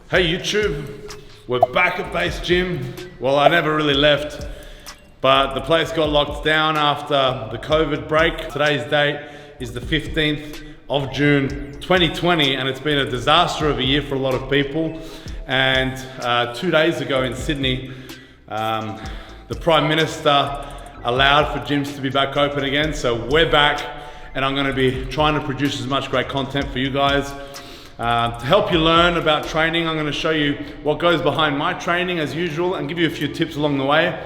Hey YouTube, we're back at Base Gym. Well, I never really left, but the place got locked down after the COVID break. Today's date is the 15th of June 2020, and it's been a disaster of a year for a lot of people. And 2 days ago in Sydney, the Prime Minister allowed for gyms to be back open again. So we're back, and I'm gonna be trying to produce as much great content for you guys. To help you learn about training, I'm going to show you what goes behind my training as usual and give you a few tips along the way.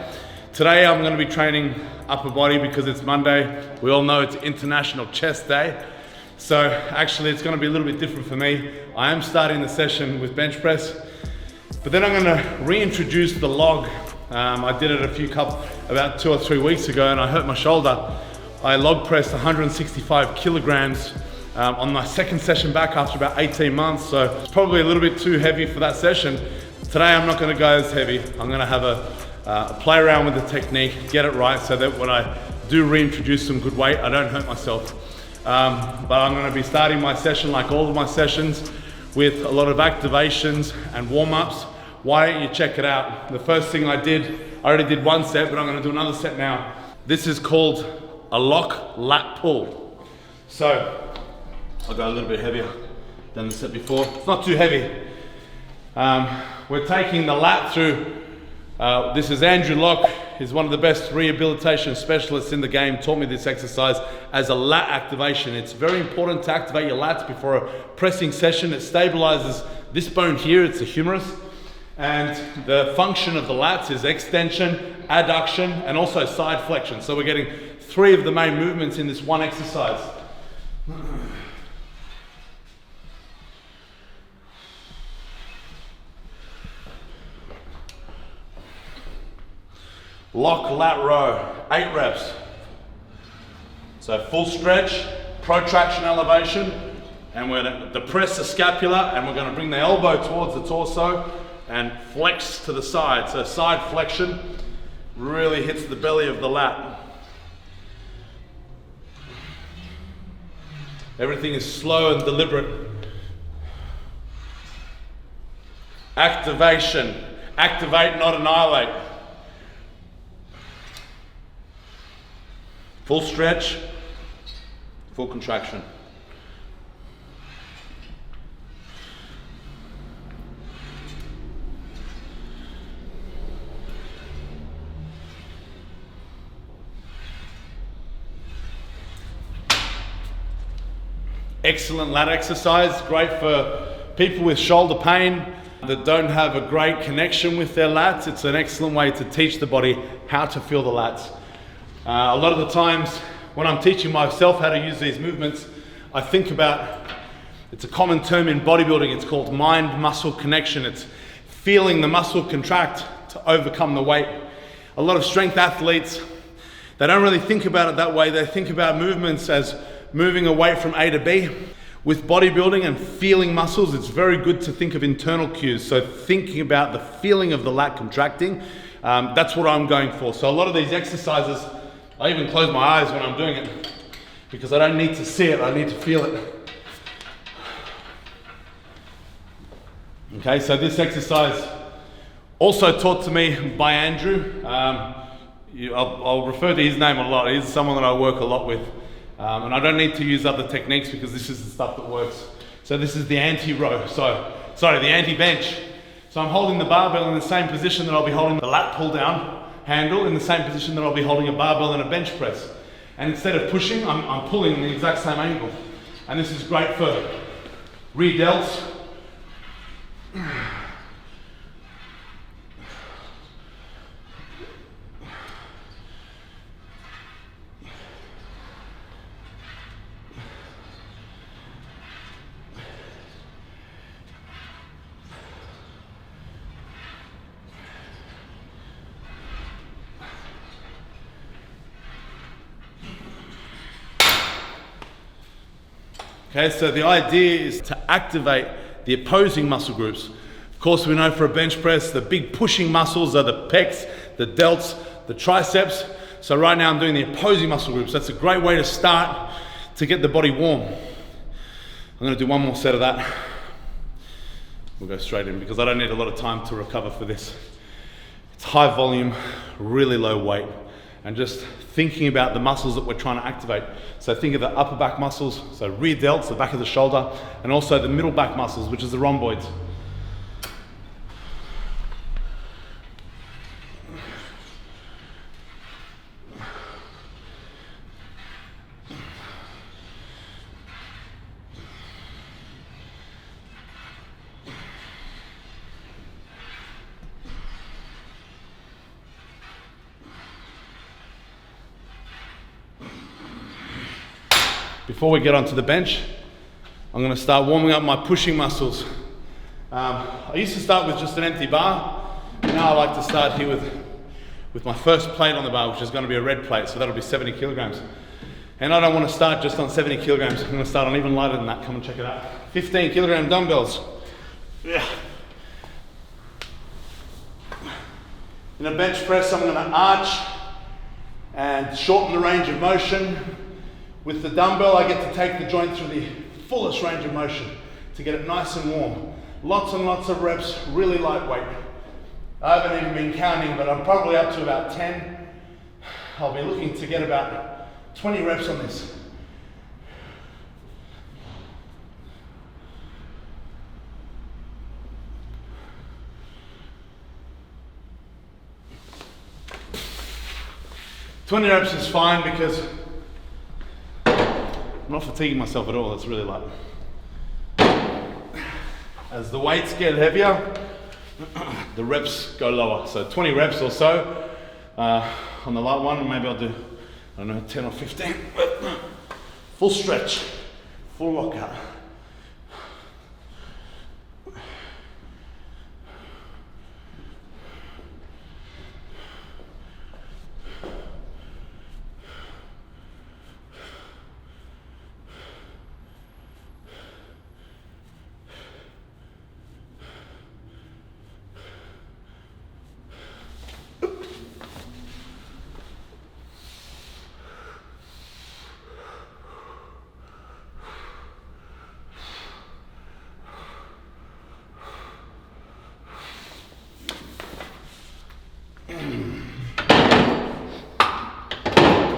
Today I'm going to be training upper body because it's Monday. We all know it's International Chest Day. So actually it's going to be a little bit different for me. I am starting the session with bench press, but then I'm going to reintroduce the log. I did it about 2 or 3 weeks ago and I hurt my shoulder. I log pressed 165 kilograms on my second session back after about 18 months, so it's probably a little bit too heavy for that session. Today I'm not going to go as heavy. I'm going to have a play around with the technique, get it right so that when I do reintroduce some good weight, I don't hurt myself. But I'm going to be starting my session like all of my sessions with a lot of activations and warm-ups. Why don't you check it out? The first thing I already did one set, but I'm going to do another set now. This is called a lock lat pull. So I'll go a little bit heavier than the set before. It's not too heavy. We're taking the lat through. This is Andrew Locke. He's one of the best rehabilitation specialists in the game. Taught me this exercise as a lat activation. It's very important to activate your lats before a pressing session. It stabilizes this bone here. It's a humerus. And the function of the lats is extension, adduction, and also side flexion. So we're getting 3 of the main movements in this one exercise. Lock lat row, 8 reps. So full stretch, protraction elevation, and we're going to depress the scapula and we're going to bring the elbow towards the torso and flex to the side. So side flexion really hits the belly of the lat. Everything is slow and deliberate. Activation, activate, not annihilate. Full stretch, full contraction. Excellent lat exercise, great for people with shoulder pain that don't have a great connection with their lats. It's an excellent way to teach the body how to feel the lats. A lot of the times when I'm teaching myself how to use these movements, I think about, it's a common term in bodybuilding, it's called mind-muscle connection. It's feeling the muscle contract to overcome the weight. A lot of strength athletes, they don't really think about it that way. They think about movements as moving a weight from A to B. With bodybuilding and feeling muscles, it's very good to think of internal cues. So thinking about the feeling of the lat contracting, that's what I'm going for. So a lot of these exercises, I even close my eyes when I'm doing it because I don't need to see it, I need to feel it. Okay, so this exercise also taught to me by Andrew. I'll refer to his name a lot. He's someone that I work a lot with. And I don't need to use other techniques because this is the stuff that works. So this is the anti-row, the anti-bench. So I'm holding the barbell in the same position that I'll be holding the lat pull down handle, in the same position that I'll be holding a barbell and a bench press. And instead of pushing, I'm pulling in the exact same angle. And this is great for rear delts. Okay, so the idea is to activate the opposing muscle groups. Of course, we know for a bench press, the big pushing muscles are the pecs, the delts, the triceps. So right now I'm doing the opposing muscle groups. That's a great way to start to get the body warm. I'm gonna do one more set of that. We'll go straight in because I don't need a lot of time to recover for this. It's high volume, really low weight, and just thinking about the muscles that we're trying to activate. So think of the upper back muscles, so rear delts, the back of the shoulder, and also the middle back muscles, which is the rhomboids. Before we get onto the bench, I'm going to start warming up my pushing muscles. I used to start with just an empty bar. Now I like to start here with my first plate on the bar, which is going to be a red plate, so that'll be 70 kilograms. And I don't want to start just on 70 kilograms. I'm going to start on even lighter than that. Come and check it out. 15 kilogram dumbbells. Yeah. In a bench press, I'm going to arch and shorten the range of motion. With the dumbbell, I get to take the joint through the fullest range of motion to get it nice and warm. Lots and lots of reps, really lightweight. I haven't even been counting, but I'm probably up to about 10. I'll be looking to get about 20 reps on this. "20 reps is fine because I'm not fatiguing myself at all. It's really light. As the weights get heavier, the reps go lower. So 20 reps or so on the light one. Maybe I'll do, I don't know, 10 or 15. Full stretch, full lockout.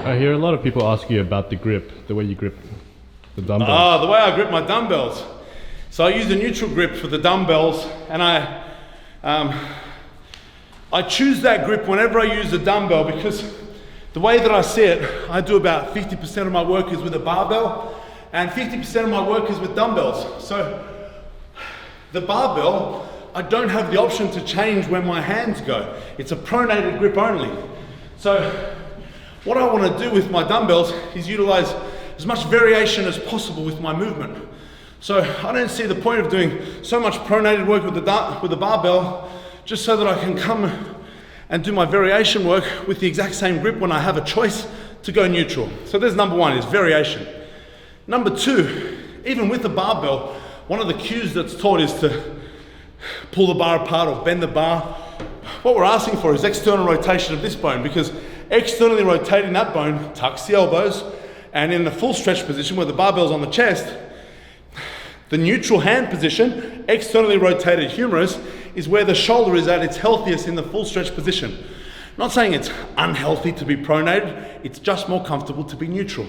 I hear a lot of people ask you about the grip, the way you grip the dumbbells. The way I grip my dumbbells. So I use a neutral grip for the dumbbells, and I choose that grip whenever I use the dumbbell because the way that I see it, I do about 50% of my work is with a barbell and 50% of my work is with dumbbells. So the barbell, I don't have the option to change where my hands go. It's a pronated grip only. So what I want to do with my dumbbells is utilize as much variation as possible with my movement. So I don't see the point of doing so much pronated work with the barbell just so that I can come and do my variation work with the exact same grip when I have a choice to go neutral. So there's number one, is variation. Number two, even with the barbell, one of the cues that's taught is to pull the bar apart or bend the bar. What we're asking for is external rotation of this bone, because externally rotating that bone tucks the elbows, and in the full stretch position where the barbell's on the chest, the neutral hand position, externally rotated humerus, is where the shoulder is at its healthiest in the full stretch position. Not saying it's unhealthy to be pronated, it's just more comfortable to be neutral.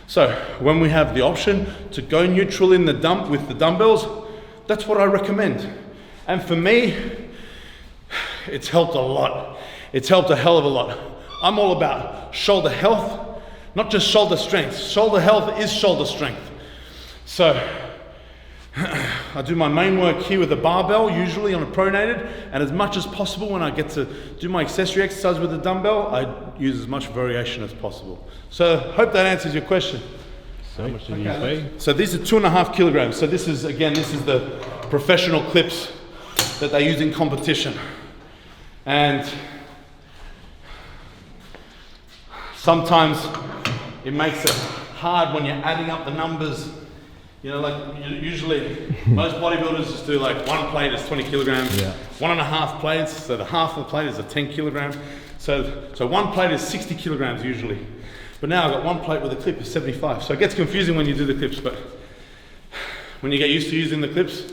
So when we have the option to go neutral in the with the dumbbells, that's what I recommend. And for me, it's helped a lot. It's helped a hell of a lot. I'm all about shoulder health, not just shoulder strength. Shoulder health is shoulder strength. So I do my main work here with the barbell, usually on a pronated, and as much as possible when I get to do my accessory exercise with the dumbbell, I use as much variation as possible. So hope that answers your question. So how much did you weigh? So these are 2.5 kilograms. So this is the professional clips that they use in competition. And sometimes it makes it hard when you're adding up the numbers. You know, like usually most bodybuilders just do like one plate is 20 kilograms, 1.5 plates, so the half of the plate is a 10 kilograms. So one plate is 60 kilograms usually. But now I've got one plate with a clip is 75. So it gets confusing when you do the clips, but when you get used to using the clips,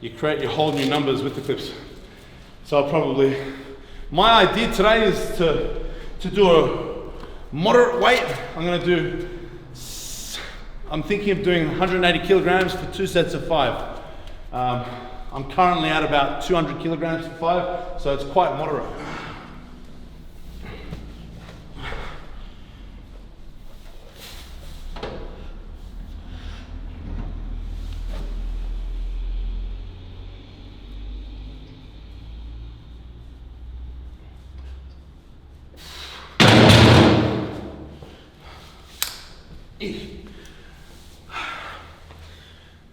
you create your whole new numbers with the clips. So I'll probably, my idea today is to do a moderate weight. I'm thinking of doing 180 kilograms for 2 sets of 5. I'm currently at about 200 kilograms for 5, so it's quite moderate.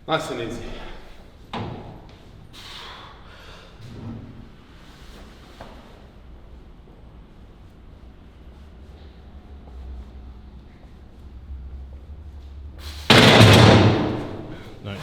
Nice and easy. Nice.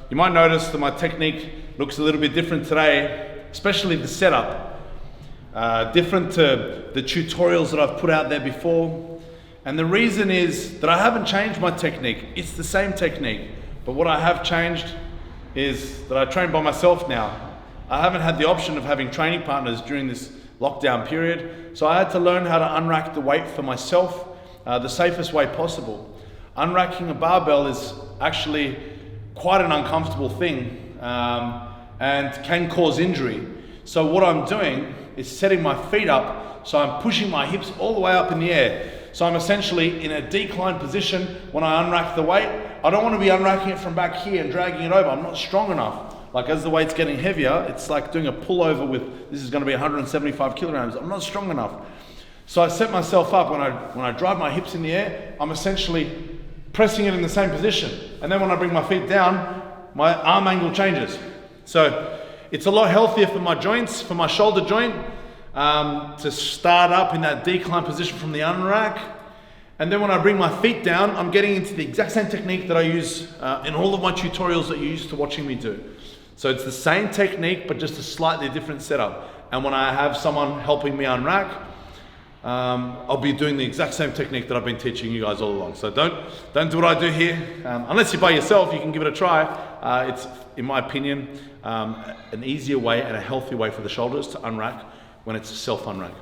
You might notice that my technique looks a little bit different today, especially the setup. Different to the tutorials that I've put out there before. And the reason is that I haven't changed my technique. It's the same technique. But what I have changed is that I train by myself now. I haven't had the option of having training partners during this lockdown period. So I had to learn how to unrack the weight for myself the safest way possible. Unracking a barbell is actually quite an uncomfortable thing and can cause injury. So what I'm doing is setting my feet up, so I'm pushing my hips all the way up in the air. So I'm essentially in a declined position when I unrack the weight. I don't want to be unracking it from back here and dragging it over. I'm not strong enough. Like as the weight's getting heavier, it's like doing a pullover with, this is going to be 175 kilograms. I'm not strong enough. So I set myself up when I drive my hips in the air, I'm essentially pressing it in the same position. And then when I bring my feet down, my arm angle changes. So it's a lot healthier for my joints, for my shoulder joint, to start up in that decline position from the unrack. And then when I bring my feet down, I'm getting into the exact same technique that I use in all of my tutorials that you're used to watching me do. So it's the same technique, but just a slightly different setup. And when I have someone helping me unrack, I'll be doing the exact same technique that I've been teaching you guys all along. So don't do what I do here. Unless you're by yourself, you can give it a try. It's, in my opinion, an easier way and a healthy way for the shoulders to unrack when it's a self-unrack.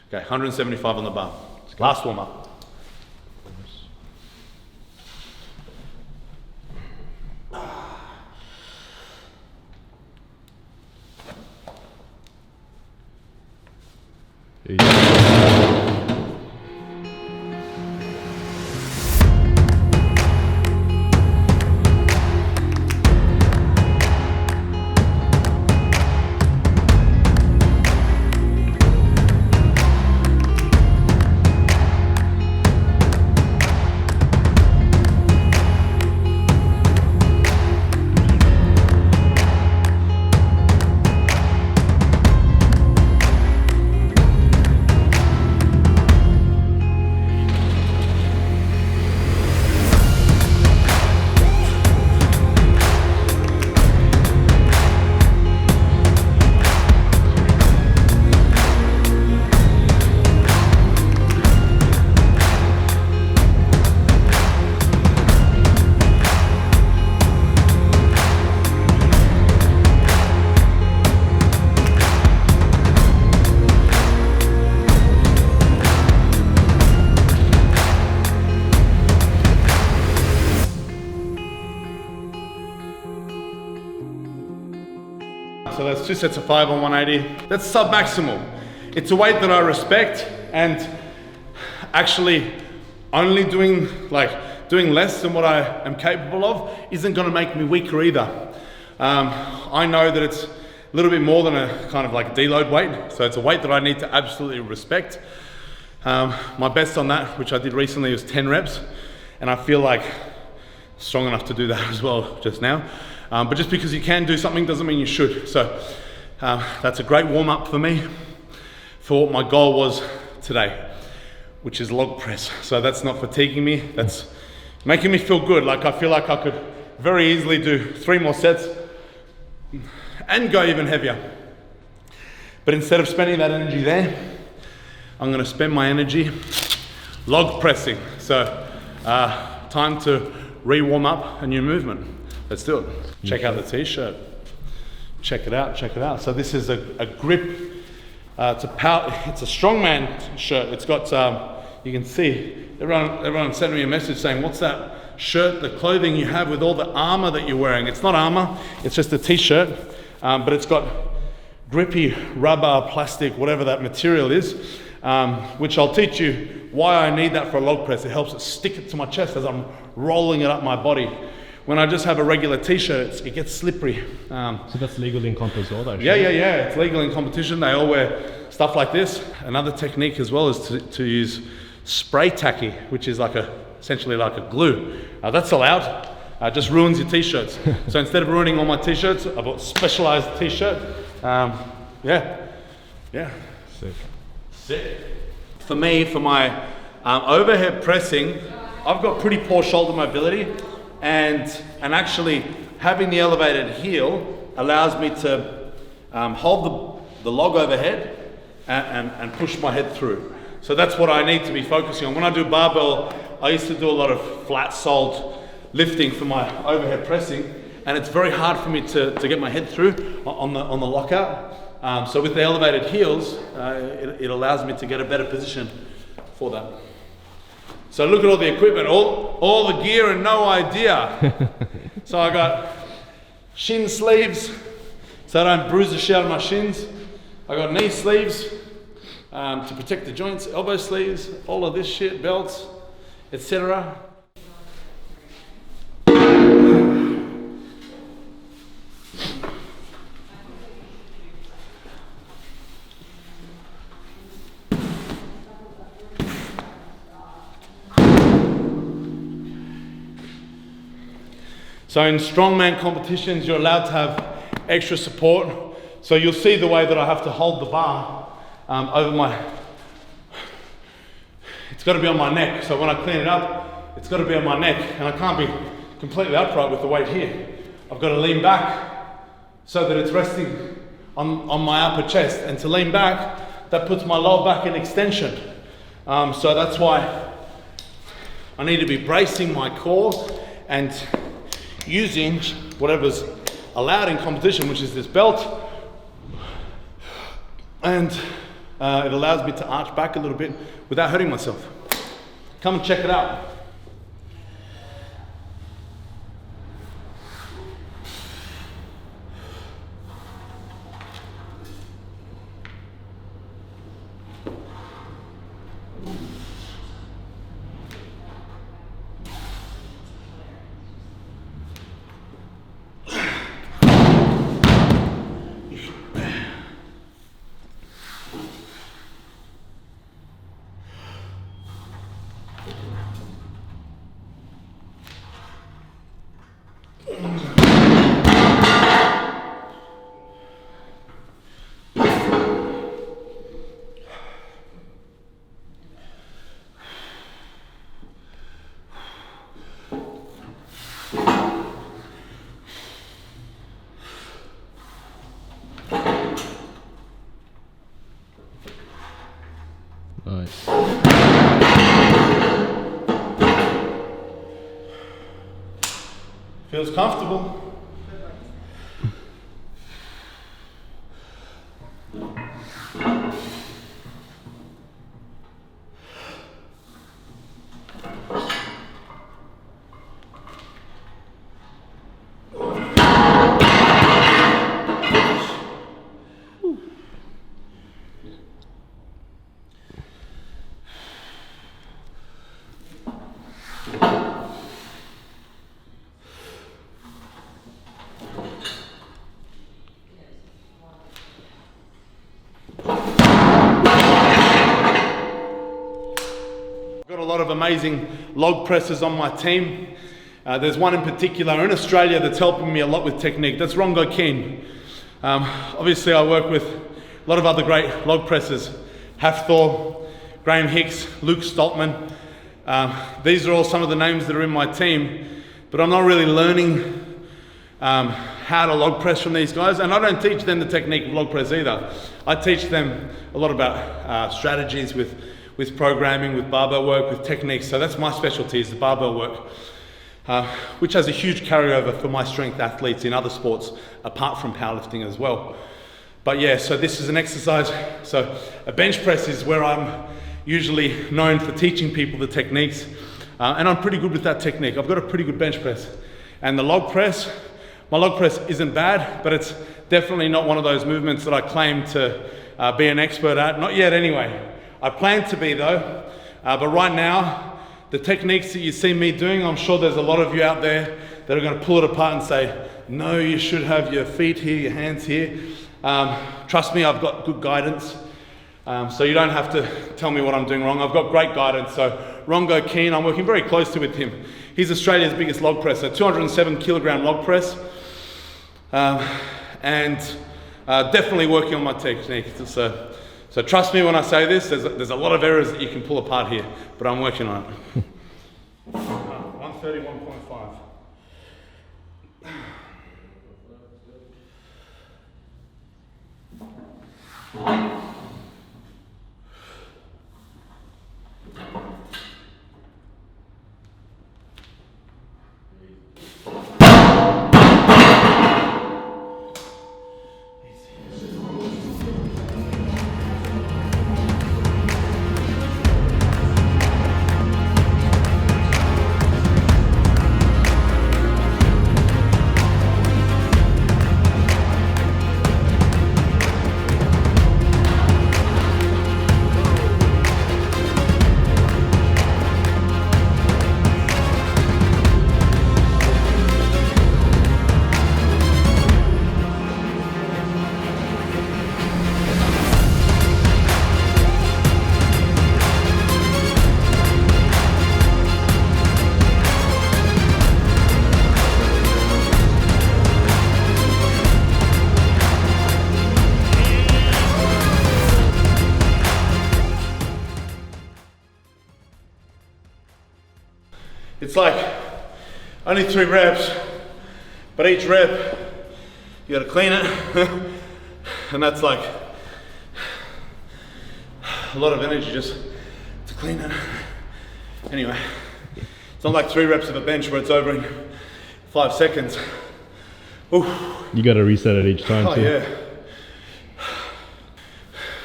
Okay, 175 on the bar. Last warm up. So that's 2 sets of 5 on 180. That's sub-maximal. It's a weight that I respect, and actually only doing less than what I am capable of isn't gonna make me weaker either. I know that it's little bit more than a kind of like deload weight. So it's a weight that I need to absolutely respect. My best on that, which I did recently, was 10 reps. And I feel like strong enough to do that as well just now. But just because you can do something doesn't mean you should. So that's a great warm up for me for what my goal was today, which is log press. So that's not fatiguing me. That's making me feel good. Like I feel like I could very easily do 3 more sets and go even heavier. But instead of spending that energy there, I'm gonna spend my energy log pressing. So time to re-warm up a new movement. Let's do it. Check out the t-shirt. Check it out, check it out. So this is a grip, it's a strongman shirt. It's got, you can see, everyone sent me a message saying, what's that shirt, the clothing you have with all the armor that you're wearing? It's not armor, it's just a t-shirt, but it's got grippy rubber, plastic, whatever that material is, which I'll teach you why I need that for a log press. It helps it stick it to my chest as I'm rolling it up my body. When I just have a regular t-shirt, it gets slippery. So that's legal in comp as well, though? Yeah, it's legal in competition. They all wear stuff like this. Another technique as well is to use spray tacky, which is essentially like a glue. That's allowed. Just ruins your t-shirts. So instead of ruining all my t-shirts, I bought a specialized t-shirt. Yeah. Sick. For me, for my overhead pressing, I've got pretty poor shoulder mobility. And actually having the elevated heel allows me to hold the log overhead and push my head through. So that's what I need to be focusing on. When I do barbell, I used to do a lot of flat soled lifting for my overhead pressing, and it's very hard for me to get my head through on the lockout. So with the elevated heels, it allows me to get a better position for that. So look at all the equipment, all the gear and no idea. So I got shin sleeves, so I don't bruise the shit out of my shins. I got knee sleeves to protect the joints, elbow sleeves, all of this shit, belts, etc. So in strongman competitions, you're allowed to have extra support. So you'll see the way that I have to hold the bar over my, it's got to be on my neck. So when I clean it up, it's got to be on my neck, and I can't be completely upright with the weight here. I've got to lean back so that it's resting on my upper chest. And to lean back, that puts my lower back in extension. So that's why I need to be bracing my core and using whatever's allowed in competition, which is this belt, and it allows me to arch back a little bit without hurting myself. Come and check it out. Nice. Feels comfortable. I've got a lot of amazing log pressers on my team. There's one in particular in Australia that's helping me a lot with technique. That's Rongo Keane. Obviously I work with a lot of other great log pressers. Hafthor, Graham Hicks, Luke Stoltman. These are all some of the names that are in my team, but I'm not really learning how to log press from these guys, and I don't teach them the technique of log press either. I teach them a lot about strategies with programming, with barbell work, with techniques. So that's my specialty, is the barbell work, which has a huge carryover for my strength athletes in other sports apart from powerlifting as well. But yeah, so this is an exercise. So a bench press is where I'm usually known for teaching people the techniques, and I'm pretty good with that technique. I've got a pretty good bench press. And the log press, my log press isn't bad, but it's definitely not one of those movements that I claim to be an expert at. Not yet anyway. I plan to be though, but right now, the techniques that you see me doing, I'm sure there's a lot of you out there that are going to pull it apart and say, no, you should have your feet here, your hands here. Trust me, I've got good guidance. So you don't have to tell me what I'm doing wrong. I've got great guidance. So Rongo Keane, I'm working very closely with him. He's Australia's biggest log presser, 207 kilogram log press. And definitely working on my technique. So trust me when I say this, there's a lot of errors that you can pull apart here, but I'm working on it. 131.5. It's like only 3 reps, but each rep, you gotta clean it. And that's like a lot of energy just to clean it. Anyway, it's not like 3 reps of a bench where it's over in 5 seconds. Ooh. You gotta reset it each time too. Yeah.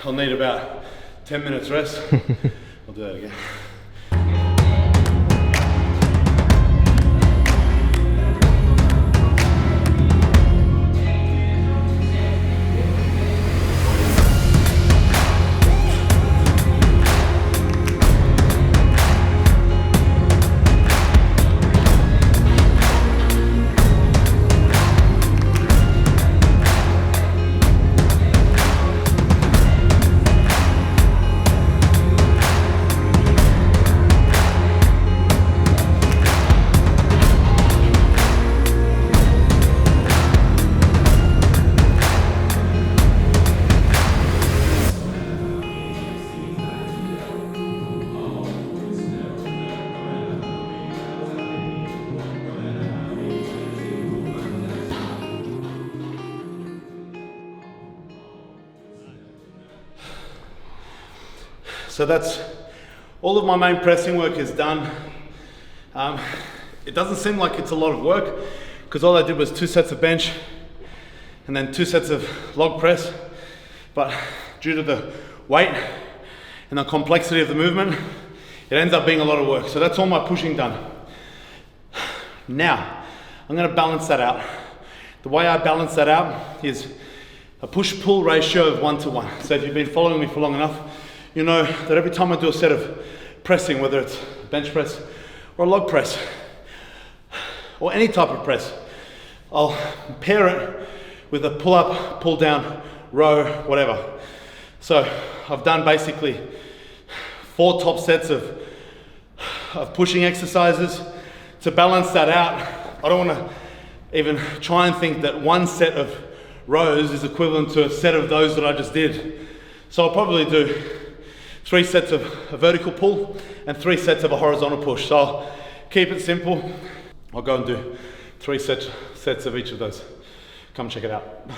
I'll need about 10 minutes rest. I'll do that again. So that's all of my main pressing work is done. It doesn't seem like it's a lot of work because all I did was 2 sets of bench and then 2 sets of log press. But due to the weight and the complexity of the movement, it ends up being a lot of work. So that's all my pushing done. Now, I'm gonna balance that out. The way I balance that out is a push-pull ratio of 1 to 1. So if you've been following me for long enough, you know that every time I do a set of pressing, whether it's bench press or a log press, or any type of press, I'll pair it with a pull-up, pull-down, row, whatever. So I've done basically 4 top sets of of pushing exercises. To balance that out, I don't want to even try and think that one set of rows is equivalent to a set of those that I just did. So I'll probably do 3 sets of a vertical pull and 3 sets of a horizontal push. So I'll keep it simple. I'll go and do 3 sets of each of those. Come check it out.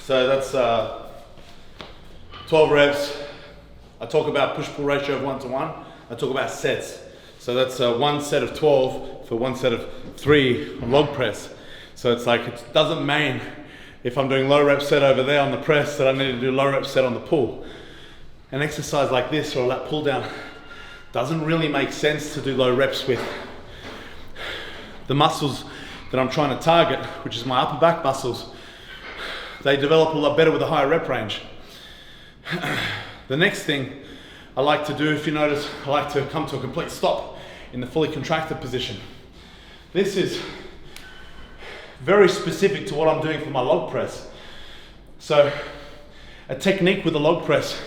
So that's 12 reps. I talk about push-pull ratio of 1:1. I talk about sets. So that's 1 set of 12 for 1 set of 3 on log press. So it's like, it doesn't mean if I'm doing low rep set over there on the press that I need to do low rep set on the pull. An exercise like this or that pull down doesn't really make sense to do low reps with. The muscles that I'm trying to target, which is my upper back muscles, they develop a lot better with a higher rep range. The next thing I like to do, if you notice, I like to come to a complete stop in the fully contracted position. This is very specific to what I'm doing for my log press. So a technique with the log press,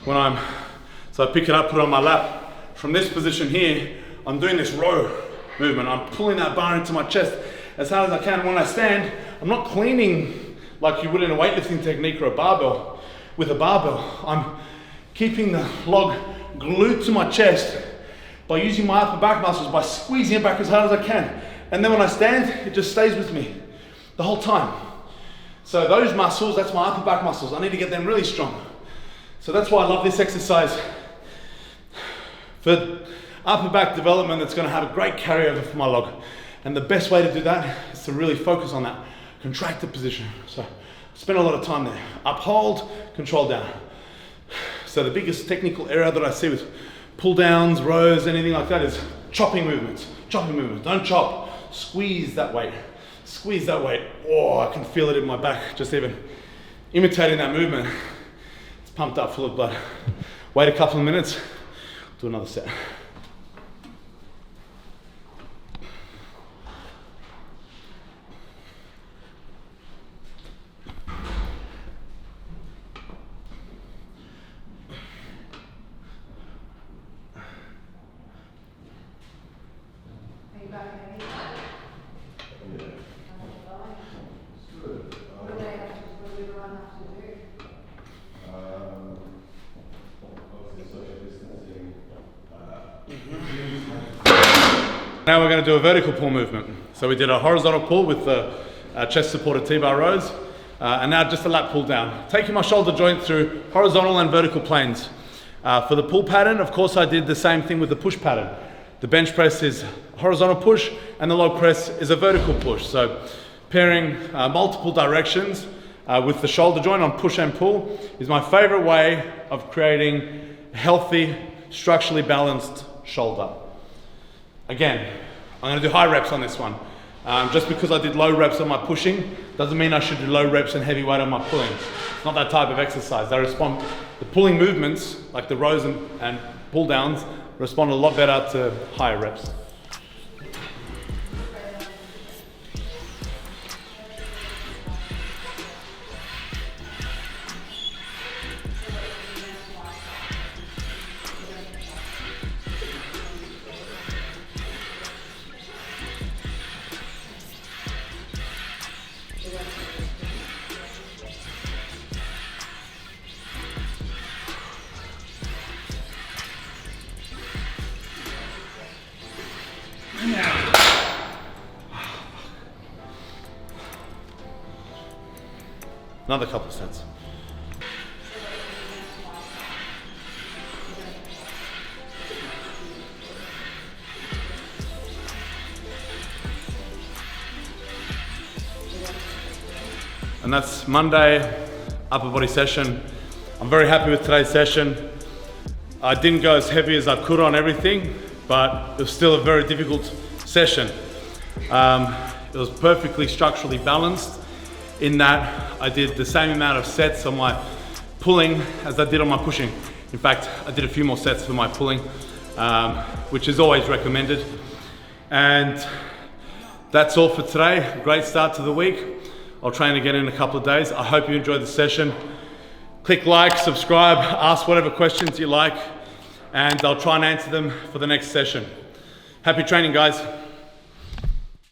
so I pick it up, put it on my lap. From this position here, I'm doing this row movement. I'm pulling that bar into my chest as hard as I can. When I stand, I'm not cleaning like you would in a weightlifting technique or a barbell. With a barbell, I'm keeping the log glued to my chest by using my upper back muscles, by squeezing it back as hard as I can. And then when I stand, it just stays with me the whole time. So those muscles, that's my upper back muscles. I need to get them really strong. So that's why I love this exercise. For upper back development, that's going to have a great carryover for my log. And the best way to do that is to really focus on that contracted position. So spend a lot of time there. Uphold, control down. So the biggest technical error that I see with pull downs, rows, anything like that is chopping movements. Chopping movements. Don't chop. Squeeze that weight. Squeeze that weight. Oh, I can feel it in my back. Just even imitating that movement. It's pumped up, full of blood. Wait a couple of minutes. Do another set. Now we're going to do a vertical pull movement. So we did a horizontal pull with the chest supported T-bar rows, and now just a lat pull down. Taking my shoulder joint through horizontal and vertical planes. For the pull pattern, of course, I did the same thing with the push pattern. The bench press is horizontal push and the log press is a vertical push. So pairing multiple directions with the shoulder joint on push and pull is my favorite way of creating a healthy, structurally balanced shoulder. Again, I'm going to do high reps on this one. Just because I did low reps on my pushing doesn't mean I should do low reps and heavy weight on my pulling. It's not that type of exercise. The pulling movements, like the rows and pull downs, respond a lot better to higher reps. Another couple of sets. and that's Monday upper body session. I'm very happy with today's session. I didn't go as heavy as I could on everything, but it was still a very difficult session. It was perfectly structurally balanced in that I did the same amount of sets on my pulling as I did on my pushing. In fact, I did a few more sets for my pulling, which is always recommended. And that's all for today. Great start to the week. I'll train again in a couple of days. I hope you enjoyed the session. Click like, subscribe, ask whatever questions you like, and I'll try and answer them for the next session. Happy training, guys.